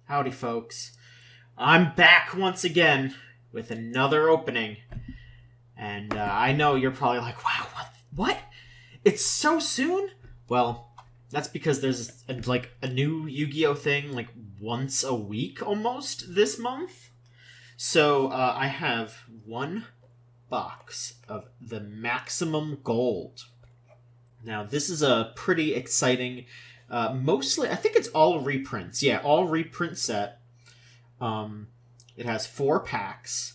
Howdy, folks. I'm back once again with another opening. And I know you're probably like, wow, what? It's so soon? Well, that's because there's a new Yu-Gi-Oh thing once a week almost this month. So I have one box of the Maximum Gold. Now, this is a pretty exciting, mostly, I think it's all reprints. Yeah, all reprint set. It has 4 packs,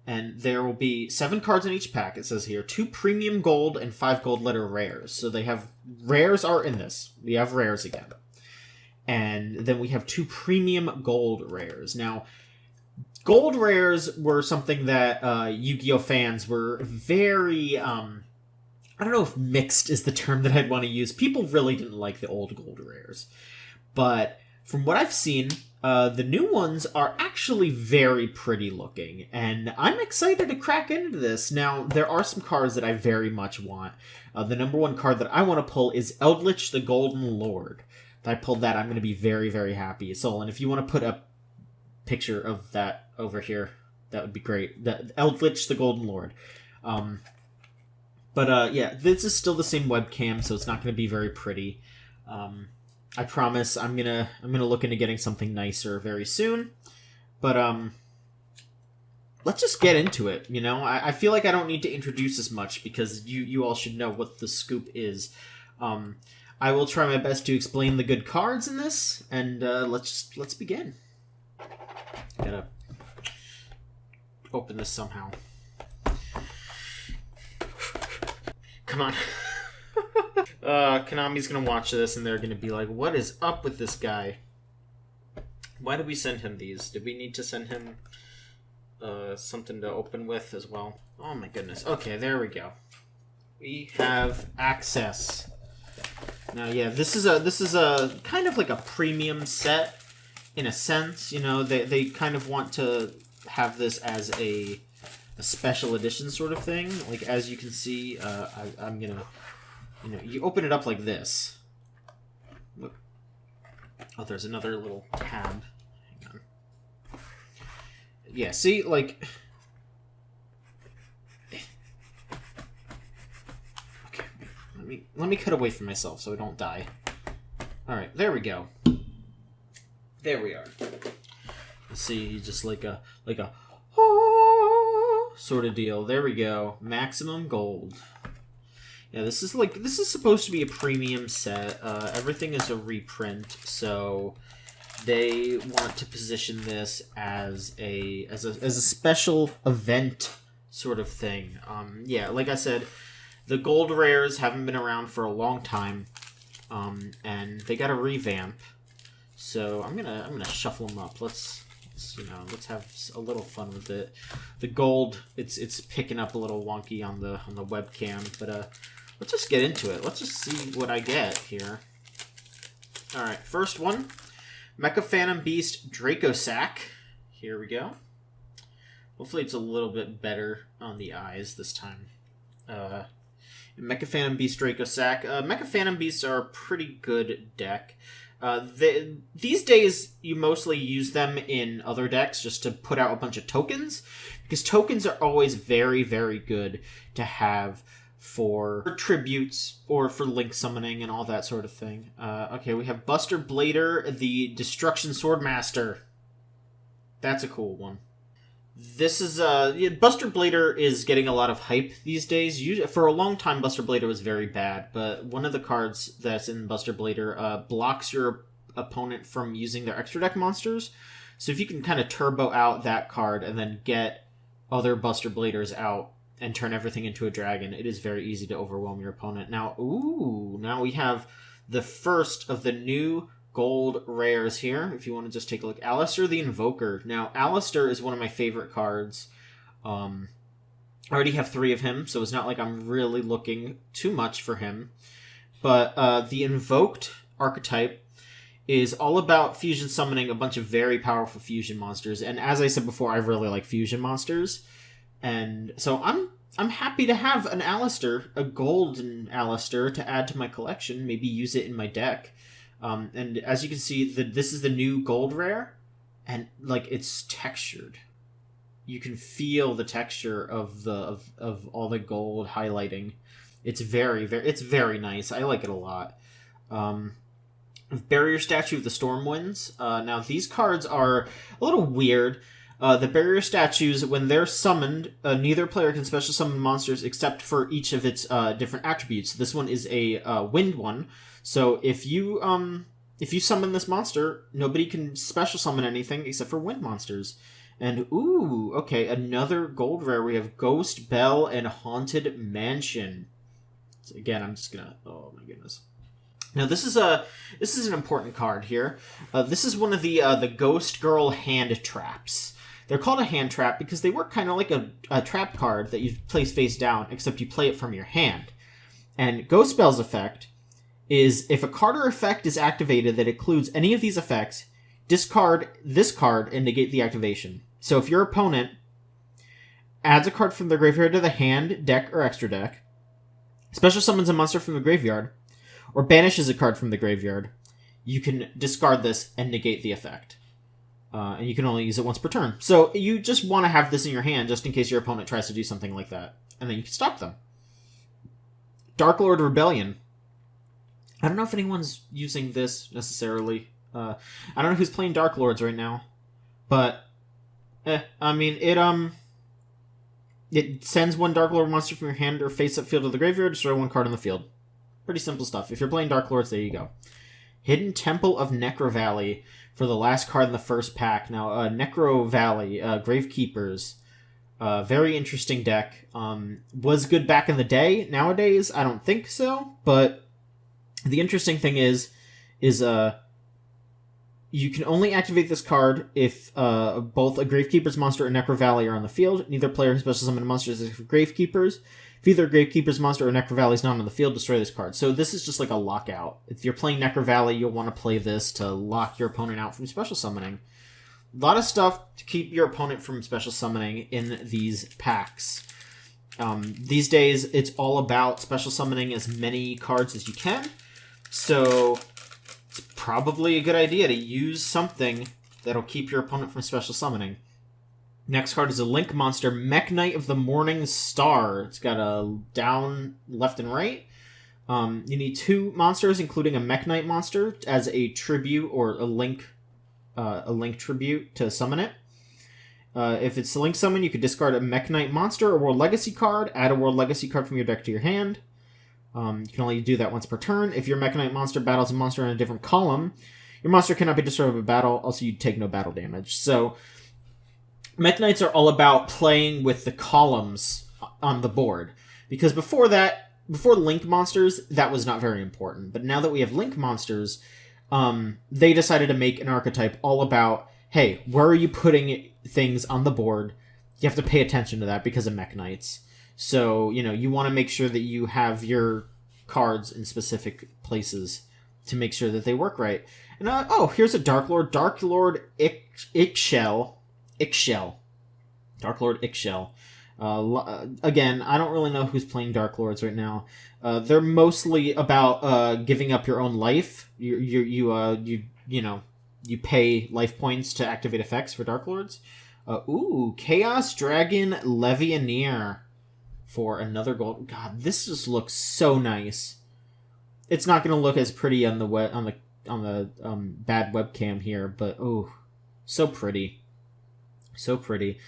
and there will be 7 cards in each pack, it says here. 2 premium gold and 5 gold letter rares. So they have, rares are in this. We have rares again. And then we have 2 premium gold rares. Now, gold rares were something that Yu-Gi-Oh fans were very, I don't know if mixed is the term that I'd want to use. People really didn't like the old gold rares. But from what I've seen, the new ones are actually very pretty looking. And I'm excited to crack into this. Now, there are some cards that I very much want. The number 1 card that I want to pull is Eldritch the Golden Lord. If I pulled that, I'm going to be very, very happy. So, and if you want to put a picture of that over here, that would be great. Eldritch the Golden Lord. But yeah, this is still the same webcam, so it's not going to be very pretty. I promise I'm gonna look into getting something nicer very soon. But let's just get into it. You know, I feel like I don't need to introduce as much because you all should know what the scoop is. I will try my best to explain the good cards in this, and let's begin. Gotta open this somehow. Come on. Konami's gonna watch this and they're gonna be like, what is up with this guy? Why did we send him these? Did we need to send him something to open with as well? Oh my goodness. Okay, there we go. We have access. Now, yeah, this is a kind of like a premium set in a sense. You know, they kind of want to have this as a special edition sort of thing. Like, as you can see, I'm gonna, you know, you open it up like this. Look. Oh, there's another little tab. Hang on. Yeah, see, like, okay, let me cut away from myself so I don't die. All right, there we go. There we are. Let's see, just like a sort of deal. There we go. Maximum Gold. Yeah, this is supposed to be a premium set. Everything is a reprint, so they want to position this as a special event sort of thing. Yeah, like I said, the gold rares haven't been around for a long time, and they got a revamp. So I'm gonna shuffle them up. Let's have a little fun with it. The gold, it's picking up a little wonky on the webcam, but let's just get into it. Let's just see what I get here. All right, first one, Mecha Phantom Beast Dracosack. Here we go. Hopefully it's a little bit better on the eyes this time. Mecha Phantom Beast Dracosack. Mecha Phantom Beasts are a pretty good deck. These days, you mostly use them in other decks just to put out a bunch of tokens, because tokens are always very, very good to have for tributes or for link summoning and all that sort of thing. Okay, we have Buster Blader, the Destruction Swordmaster. That's a cool one. This is Buster Blader is getting a lot of hype these days. For a long time, Buster Blader was very bad, but one of the cards that's in Buster Blader blocks your opponent from using their extra deck monsters. So if you can kind of turbo out that card and then get other Buster Bladers out and turn everything into a dragon, it is very easy to overwhelm your opponent. Now we have the first of the new gold rares here, if you want to just take a look. Alistair the Invoker. Now, Alistair is one of my favorite cards. I already have 3 of him, so it's not like I'm really looking too much for him. But the Invoked archetype is all about fusion summoning a bunch of very powerful fusion monsters. And as I said before, I really like fusion monsters. And so I'm happy to have an Alistair, a golden Alistair, to add to my collection. Maybe use it in my deck. And as you can see, this is the new gold rare, and like it's textured. You can feel the texture of of all the gold highlighting. It's very nice. I like it a lot. Barrier Statue of the Stormwinds. Now these cards are a little weird. The barrier statues, when they're summoned, neither player can special summon monsters except for each of its different attributes. This one is a wind one, so if you summon this monster, nobody can special summon anything except for wind monsters. And ooh, okay, another gold rare. We have Ghost Bell and Haunted Mansion. So again, I'm just gonna. Oh my goodness. Now this is an important card here. This is one of the Ghost Girl hand traps. They're called a hand trap because they work kind of like a trap card that you place face down, except you play it from your hand. And Ghost Bell's effect is if a card or effect is activated that includes any of these effects, discard this card and negate the activation. So if your opponent adds a card from their graveyard to the hand, deck, or extra deck, special summons a monster from the graveyard, or banishes a card from the graveyard, you can discard this and negate the effect. And you can only use it once per turn. So you just want to have this in your hand just in case your opponent tries to do something like that. And then you can stop them. Dark Lord Rebellion. I don't know if anyone's using this necessarily. I don't know who's playing Dark Lords right now. But, I mean, it sends one Dark Lord monster from your hand or face-up field to the graveyard, destroy one card on the field. Pretty simple stuff. If you're playing Dark Lords, there you go. Hidden Temple of Necro Valley for the last card in the first pack. Now, Necro Valley, Gravekeepers, very interesting deck. Was good back in the day. Nowadays, I don't think so. But the interesting thing is you can only activate this card if both a Gravekeeper's monster and Necro Valley are on the field. Neither player can special summon monsters except for Gravekeepers. If either Gravekeeper's monster or Necro Valley is not on the field, destroy this card. So this is just like a lockout. If you're playing Necro Valley, you'll want to play this to lock your opponent out from special summoning. A lot of stuff to keep your opponent from special summoning in these packs. These days, it's all about special summoning as many cards as you can. So it's probably a good idea to use something that'll keep your opponent from special summoning. Next card is a Link monster, Mech Knight of the Morning Star. It's got a down, left, and right. You need 2 monsters, including a Mech Knight monster, as a tribute or a Link tribute to summon it. If it's a Link summon, you could discard a Mech Knight monster or World Legacy card, add a World Legacy card from your deck to your hand. You can only do that once per turn. If your Mech Knight monster battles a monster in a different column, your monster cannot be destroyed by battle. Also, you take no battle damage. So Mech Knights are all about playing with the columns on the board. Because before Link monsters, that was not very important. But now that we have Link monsters, they decided to make an archetype all about, hey, where are you putting things on the board? You have to pay attention to that because of Mech Knights. So, you want to make sure that you have your cards in specific places to make sure that they work right. And, here's a Dark Lord. Dark Lord Ixchel. Dark Lord Ixchel. Again, I don't really know who's playing Dark Lords right now. They're mostly about giving up your own life. You pay life points to activate effects for Dark Lords. Chaos Dragon Levianeer for another gold. God, this just looks so nice. It's not going to look as pretty on the bad webcam here, but so pretty. So pretty.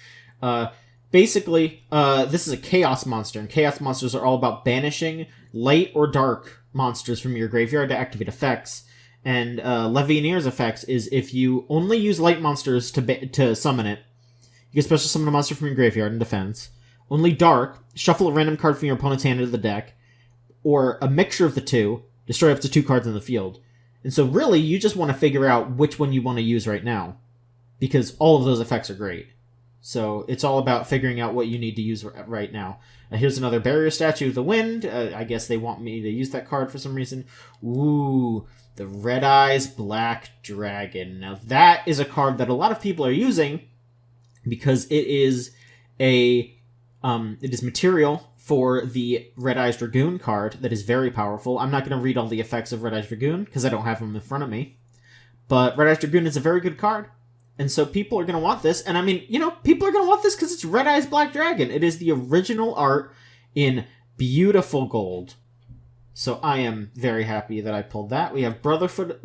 Basically, this is a Chaos monster, and Chaos monsters are all about banishing light or dark monsters from your graveyard to activate effects. And Levianeer's effects is if you only use light monsters to summon it, you can special summon a monster from your graveyard in defense. Only dark, shuffle a random card from your opponent's hand into the deck, or a mixture of the two, destroy up to 2 cards in the field. And so really, you just want to figure out which one you want to use right now, because all of those effects are great. So it's all about figuring out what you need to use right now. Here's another Barrier Statue of the Wind. I guess they want me to use that card for some reason. Ooh, the Red Eyes Black Dragon. Now that is a card that a lot of people are using because it is material for the Red Eyes Dragoon card that is very powerful. I'm not going to read all the effects of Red Eyes Dragoon because I don't have them in front of me. But Red Eyes Dragoon is a very good card. And so people are going to want this. And I mean, you know, people are going to want this because it's Red Eyes Black Dragon. It is the original art in beautiful gold. So I am very happy that I pulled that. We have Brotherhood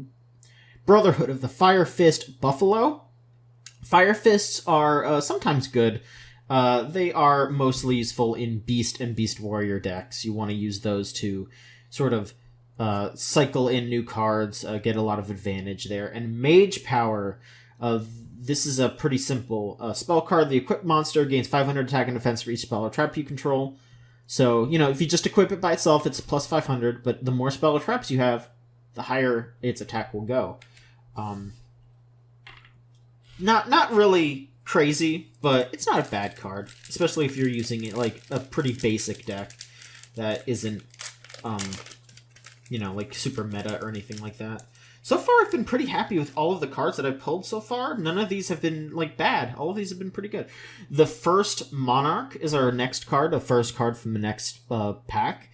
of the Fire Fist Buffalo. Fire Fists are sometimes good. They are mostly useful in Beast and Beast Warrior decks. You want to use those to sort of cycle in new cards, get a lot of advantage there. And Mage Power, this is a pretty simple spell card. The equipped monster gains 500 attack and defense for each spell or trap you control. So, you know, if you just equip it by itself, it's plus 500, but the more spell or traps you have, the higher its attack will go. Not really crazy, but it's not a bad card, especially if you're using it like a pretty basic deck that isn't, you know, like super meta or anything like that. So far, I've been pretty happy with all of the cards that I've pulled so far. None of these have been, like, bad. All of these have been pretty good. The first Monarch is our next card, the first card from the next pack.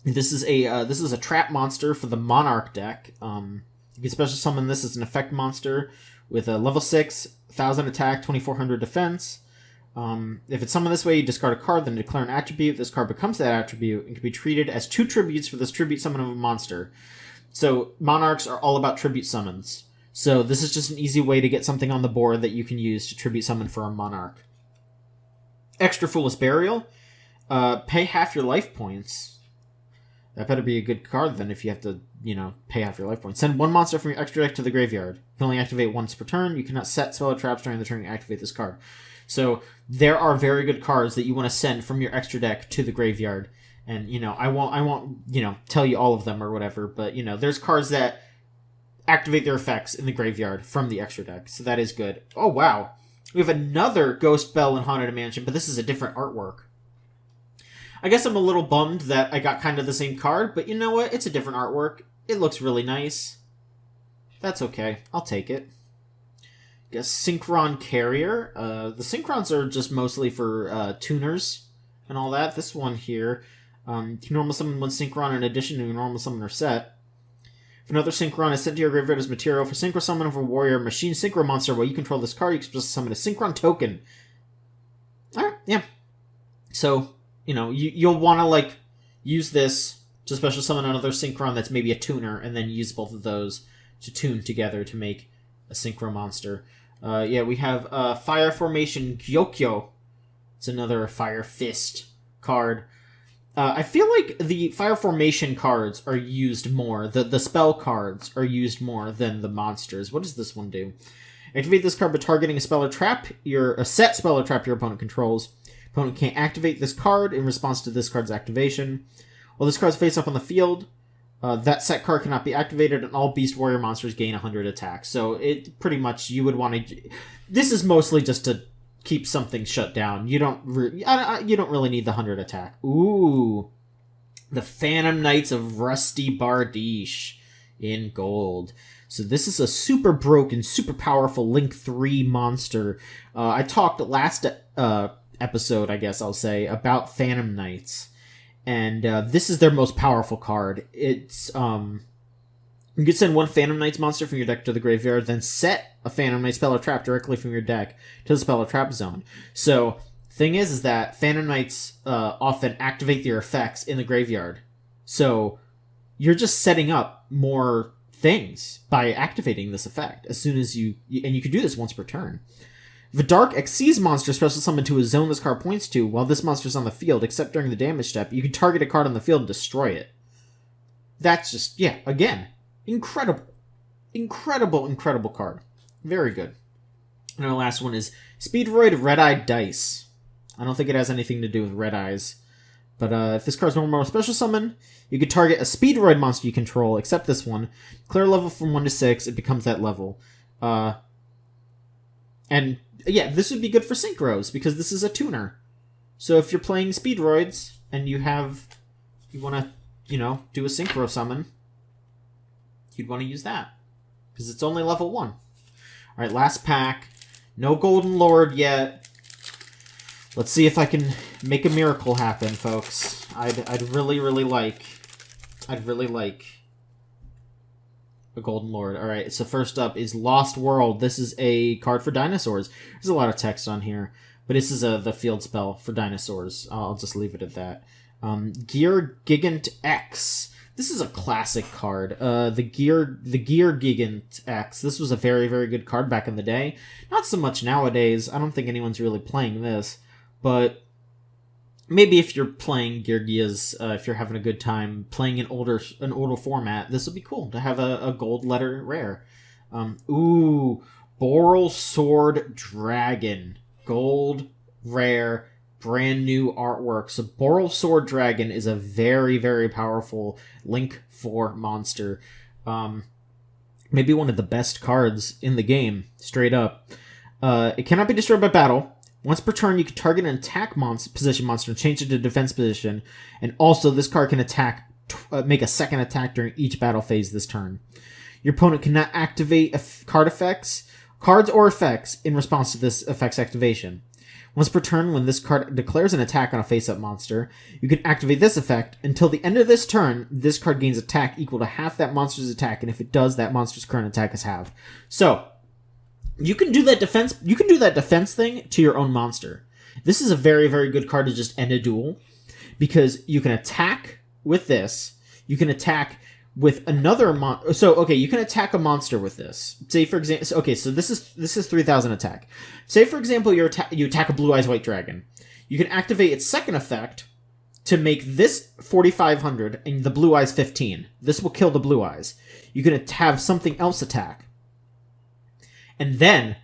This is a trap monster for the Monarch deck. You can special summon this as an effect monster with a level 6, 1000 attack, 2400 defense. If it's summoned this way, you discard a card, then declare an attribute. This card becomes that attribute and can be treated as 2 tributes for this tribute summon of a monster. So Monarchs are all about tribute summons. So this is just an easy way to get something on the board that you can use to tribute summon for a Monarch. Extra Foolish Burial. Pay half your life points. That better be a good card then if you have to, you know, pay half your life points. Send 1 monster from your extra deck to the graveyard. You can only activate once per turn. You cannot set spell or traps during the turn you activate this card. So there are very good cards that you want to send from your extra deck to the graveyard. And, you know, I won't, you know, tell you all of them or whatever, but, you know, there's cards that activate their effects in the graveyard from the extra deck, so that is good. Oh, wow. We have another Ghost Bell in Haunted Mansion, but this is a different artwork. I guess I'm a little bummed that I got kind of the same card, but you know what? It's a different artwork. It looks really nice. That's okay. I'll take it. Guess Synchron Carrier. The Synchrons are just mostly for tuners and all that. This one here... you can normal summon 1 Synchron in addition to your normal summoner set. If another Synchron is sent to your graveyard as material for Synchro Summon of a Warrior Machine Synchro Monster while you control this card, you can just summon a Synchron token. Alright, yeah. So, you know, you'll want to, like, use this to special summon another Synchron that's maybe a tuner, and then use both of those to tune together to make a Synchro Monster. Yeah, we have Fire Formation Gyokyo. It's another Fire Fist card. I feel like the Fire Formation cards are used more. The spell cards are used more than the monsters. What does this one do? Activate this card by targeting a spell or trap. A set spell or trap your opponent controls. Opponent can't activate this card in response to this card's activation. While this card's face up on the field, that set card cannot be activated, and all Beast Warrior monsters gain 100 attack. So it pretty much you would want to. This is mostly just to keep something shut down. You don't really need the 100 attack. Ooh, the Phantom Knights of Rusty Bardiche in gold. So this is a super broken, super powerful Link 3 monster. I talked last episode, I guess I'll say, about Phantom Knights, and this is their most powerful card. It's you can send 1 Phantom Knights monster from your deck to the graveyard, then set a Phantom Knight spell or trap directly from your deck to the spell or trap zone. So, thing is that Phantom Knights often activate their effects in the graveyard. So, you're just setting up more things by activating this effect as soon as and you can do this once per turn. If a Dark Xyz monster special summoned to a zone this card points to while this monster is on the field, except during the damage step, you can target a card on the field and destroy it. That's just, yeah, again, incredible card. Very good. And our last one is Speedroid Red-Eyed Dice. I don't think it has anything to do with red eyes. But if this card's normal or special summon, you could target a Speedroid monster you control, except this one. Clear level from 1 to 6, it becomes that level. And yeah, this would be good for Synchros, because this is a tuner. So if you're playing Speedroids, and you want to, you know, do a Synchro summon, you'd want to use that. Because it's only level 1. Alright, last pack. No Golden Lord yet. Let's see if I can make a miracle happen, folks. I'd really like a Golden Lord. All right, so first up is Lost World. This is a card for dinosaurs. There's a lot of text on here, but this is the field spell for dinosaurs. I'll just leave it at that. Gear Gigant X. This is a classic card. The Gear Gigant X. This was a very good card back in the day. Not so much nowadays. I don't think anyone's really playing this, but maybe if you're playing Gear Gears, if you're having a good time playing an older format, this would be cool to have a gold letter rare. Ooh, Boral Sword Dragon, gold rare, brand new artwork. So Boral Sword Dragon is a very powerful Link 4 monster. Maybe one of the best cards in the game, straight up. It cannot be destroyed by battle. Once per turn, you can target an attack position monster and change it to defense position. And also, this card can make a second attack during each battle phase this turn. Your opponent cannot activate cards or effects in response to this effect's activation. Once per turn, when this card declares an attack on a face-up monster, you can activate this effect. Until the end of this turn, this card gains attack equal to half that monster's attack, and if it does, that monster's current attack is halved. So, you can do that defense thing to your own monster. This is a very good card to just end a duel, because you can attack with this. You can attack with another you can attack a monster with this. Say for example, so this is 3,000 attack. Say for example you attack a Blue Eyes White Dragon. You can activate its second effect to make this 4,500 and the Blue Eyes 15. This will kill the Blue Eyes. You can have something else attack, and then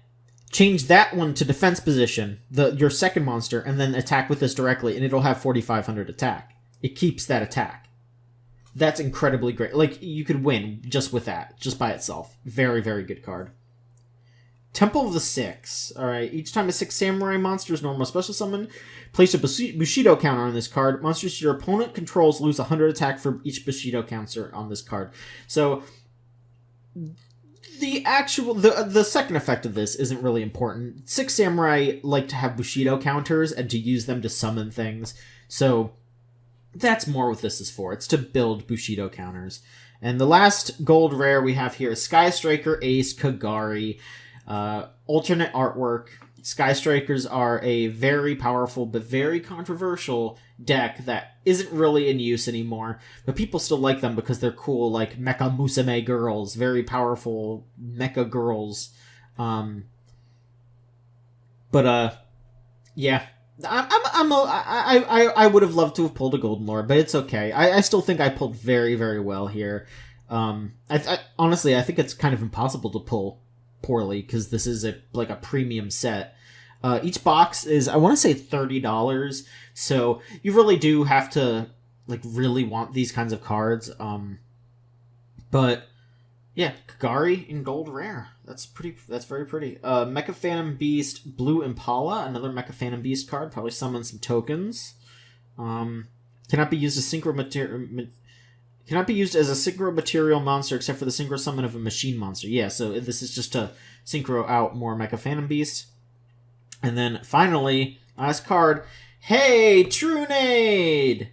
change that one to defense position, your second monster, and then attack with this directly, and it'll have 4,500 attack. It keeps that attack. That's incredibly great. Like, you could win just with that, just by itself. Very good card. Temple of the Six. Alright, each time a 6 samurai monster is normal special summon, place a Bushido counter on this card. Monsters your opponent controls lose 100 attack for each Bushido counter on this card. So, the second effect of this isn't really important. 6 samurai like to have Bushido counters and to use them to summon things. So, that's more what this is for. It's to build Bushido counters. And the last gold rare we have here is Sky Striker Ace Kagari. Alternate artwork. Sky Strikers are a very powerful but very controversial deck that isn't really in use anymore, but people still like them because they're cool, like Mecha Musume girls, very powerful mecha girls. Yeah. I would have loved to have pulled a Golden Lord, but it's okay. I still think I pulled very well here. Honestly, I think it's kind of impossible to pull poorly because this is a premium set. Each box is, I want to say, $30, so you really do have to really want these kinds of cards. But yeah, Kagari in gold rare. That's very pretty. Mecha Phantom Beast Blue Impala, another Mecha Phantom Beast card. Probably summon some tokens. Cannot be used as synchro material. Cannot be used as a synchro material monster except for the synchro summon of a machine monster. Yeah, so this is just to synchro out more Mecha Phantom Beast. And then finally, last card. Hey, Trunade!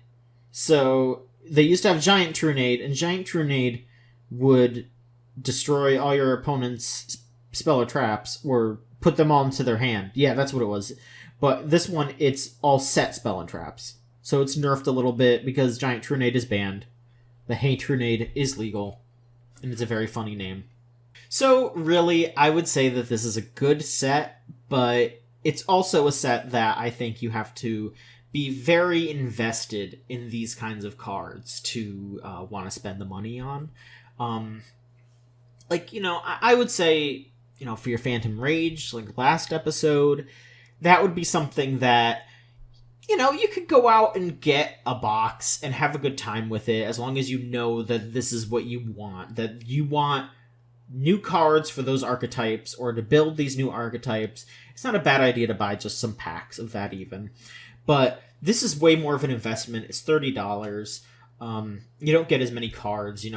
So they used to have Giant Trunade, and Giant Trunade would destroy all your opponent's spell or traps, or put them all into their hand. Yeah, that's what it was. But this one, it's all set spell and traps. So it's nerfed a little bit because Giant Trunade is banned. The Hey Trunade is legal, and it's a very funny name. So really, I would say that this is a good set, but it's also a set that I think you have to be very invested in these kinds of cards to want to spend the money on. I would say, for your Phantom Rage, like last episode, that would be something that, you could go out and get a box and have a good time with it, as long as you know that this is what you want. That you want new cards for those archetypes, or to build these new archetypes. It's not a bad idea to buy just some packs of that even. But this is way more of an investment. It's $30. You don't get as many cards, you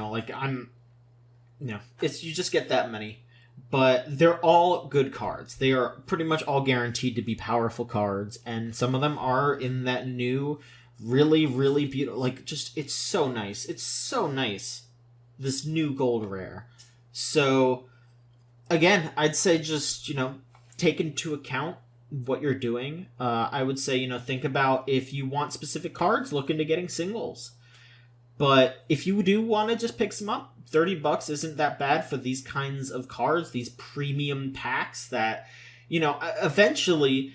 just get that many. but they're all good cards. They are pretty much all guaranteed to be powerful cards, and some of them are in that new, really, really beautiful, like, just, it's so nice. It's so nice, this new gold rare. So, again, I'd say just, take into account what you're doing. I would say, think about if you want specific cards, look into getting singles. But if you do want to just pick some up, $30 isn't that bad for these kinds of cards, these premium packs that, eventually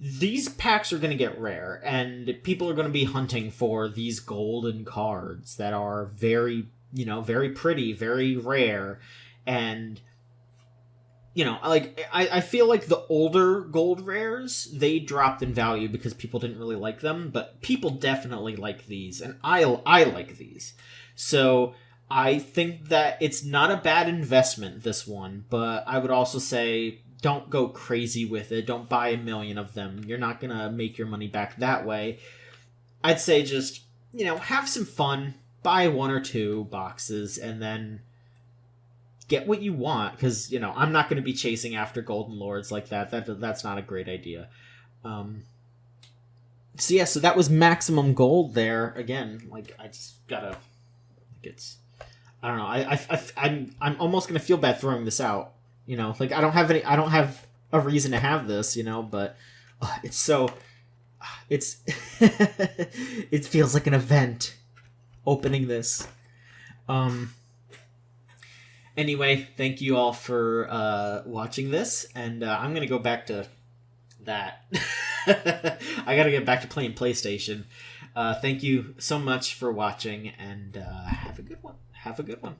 these packs are going to get rare, and people are going to be hunting for these golden cards that are very, very pretty, very rare, and I feel like the older gold rares, they dropped in value because people didn't really like them, but people definitely like these, and I like these. So I think that it's not a bad investment, this one, but I would also say don't go crazy with it. Don't buy 1 million of them. You're not going to make your money back that way. I'd say just, have some fun, buy 1 or 2 boxes, and then get what you want, because, I'm not going to be chasing after Golden Lords like that. That's not a great idea. So that was Maximum Gold there. Again, I just gotta, I don't know, I'm almost going to feel bad throwing this out, I don't have a reason to have this, but it's so, it feels like an event opening this. Anyway, thank you all for watching this, and I'm going to go back to that. I got to get back to playing PlayStation. Thank you so much for watching, and have a good one. Have a good one.